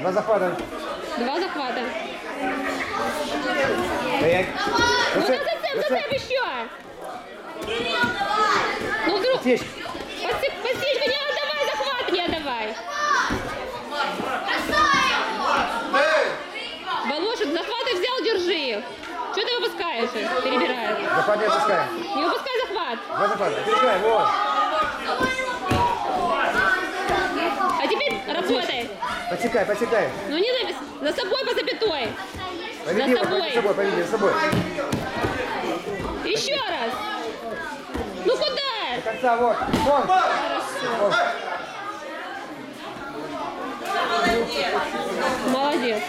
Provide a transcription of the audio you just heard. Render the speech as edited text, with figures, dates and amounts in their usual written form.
Два захвата. Два захвата. Стоять. Ну зацеп еще. Ну вдруг... Подсечь. Подсечку не отдавай, захват не отдавай. Волошин, захваты взял, держи их. Что ты выпускаешь их? Перебираешь. Захват не отпускай. Не выпускай захват. Два захвата. Отпускай, вот. А теперь работай. Подсекай, подсекай. Ну не за собой по запятой. Поведи За его, собой. за собой, поведи, за собой. Еще раз. Ну куда? До конца, вот. Вон. Вон. Молодец.